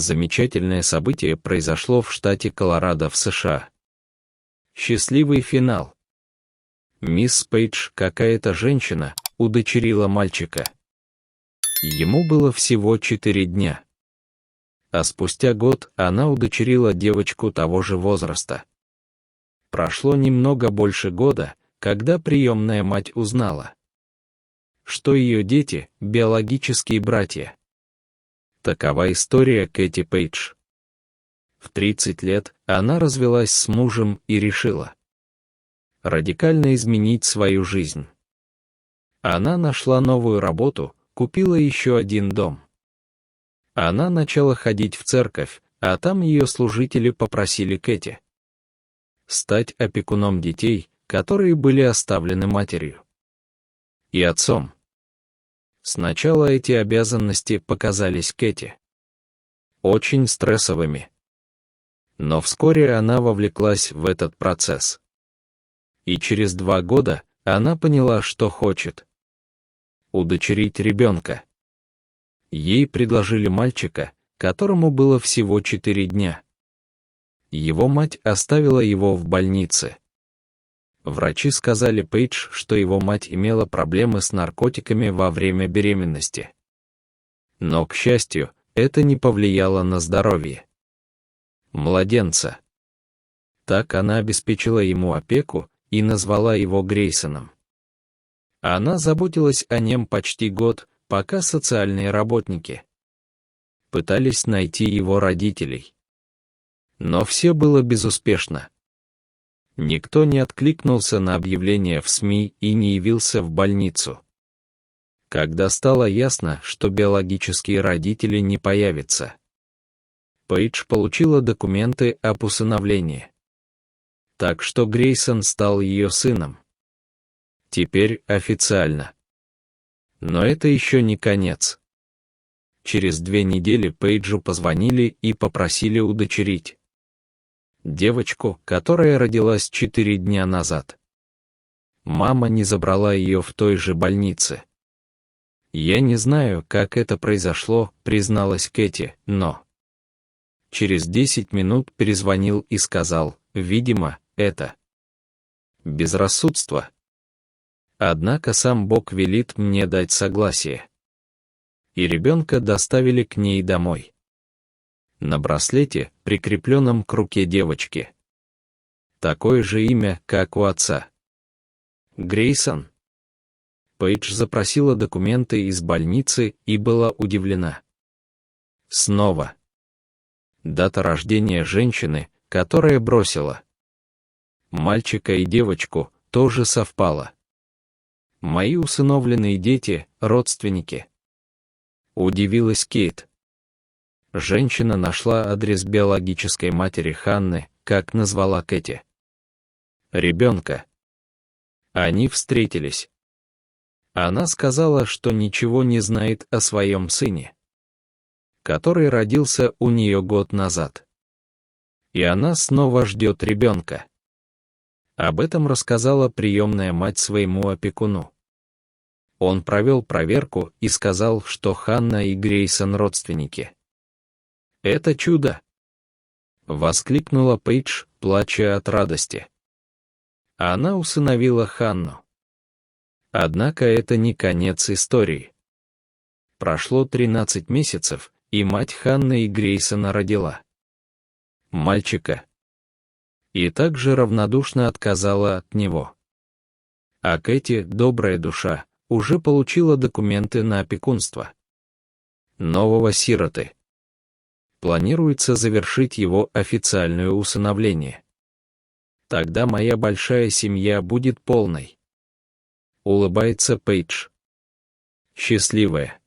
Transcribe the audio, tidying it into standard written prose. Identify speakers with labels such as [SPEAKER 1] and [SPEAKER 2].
[SPEAKER 1] Замечательное событие произошло в штате Колорадо в США. Счастливый финал. Мисс Пейдж, какая-то женщина, удочерила мальчика. Ему было всего 4 дня. А спустя год она удочерила девочку того же возраста. Прошло немного больше года, когда приемная мать узнала, что ее дети – биологические братья. Такова история Кэти Пейдж. В 30 лет она развелась с мужем и решила радикально изменить свою жизнь. Она нашла новую работу, купила еще один дом. Она начала ходить в церковь, а там ее служители попросили Кэти стать опекуном детей, которые были оставлены матерью и отцом. Сначала эти обязанности показались Кэти очень стрессовыми. Но вскоре она вовлеклась в этот процесс. И через 2 года она поняла, что хочет удочерить ребенка. Ей предложили мальчика, которому было всего 4 дня. Его мать оставила его в больнице. Врачи сказали Пейдж, что его мать имела проблемы с наркотиками во время беременности. Но, к счастью, это не повлияло на здоровье младенца. Так она обеспечила ему опеку и назвала его Грейсоном. Она заботилась о нем почти год, пока социальные работники пытались найти его родителей. Но все было безуспешно. Никто не откликнулся на объявления в СМИ и не явился в больницу. Когда стало ясно, что биологические родители не появятся, Пейдж получила документы об усыновлении. Так что Грейсон стал ее сыном. Теперь официально. Но это еще не конец. Через 2 недели Пейджу позвонили и попросили удочерить девочку, которая родилась 4 дня назад. Мама не забрала ее в той же больнице. «Я не знаю, как это произошло», — призналась Кэти, но через 10 минут перезвонил и сказал, видимо, это безрассудство. Однако сам Бог велит мне дать согласие. И ребенка доставили к ней домой. На браслете, прикрепленном к руке девочки, такое же имя, как у отца. Грейсон. Пейдж запросила документы из больницы и была удивлена. Снова дата рождения женщины, которая бросила мальчика и девочку, тоже совпала. Мои усыновленные дети — родственники. Удивилась Кейт. Женщина нашла адрес биологической матери Ханны, как назвала Кэти ребенка. Они встретились. Она сказала, что ничего не знает о своем сыне, который родился у нее год назад. И она снова ждет ребенка. Об этом рассказала приемная мать своему опекуну. Он провел проверку и сказал, что Ханна и Грейсон родственники. «Это чудо!» — воскликнула Пейдж, плача от радости. Она усыновила Ханну. Однако это не конец истории. Прошло 13 месяцев, и мать Ханны и Грейсона родила мальчика. И также равнодушно отказала от него. А Кэти, добрая душа, уже получила документы на опекунство нового сироты. Планируется завершить его официальное усыновление. Тогда моя большая семья будет полной. Улыбается Пейдж. Счастливая.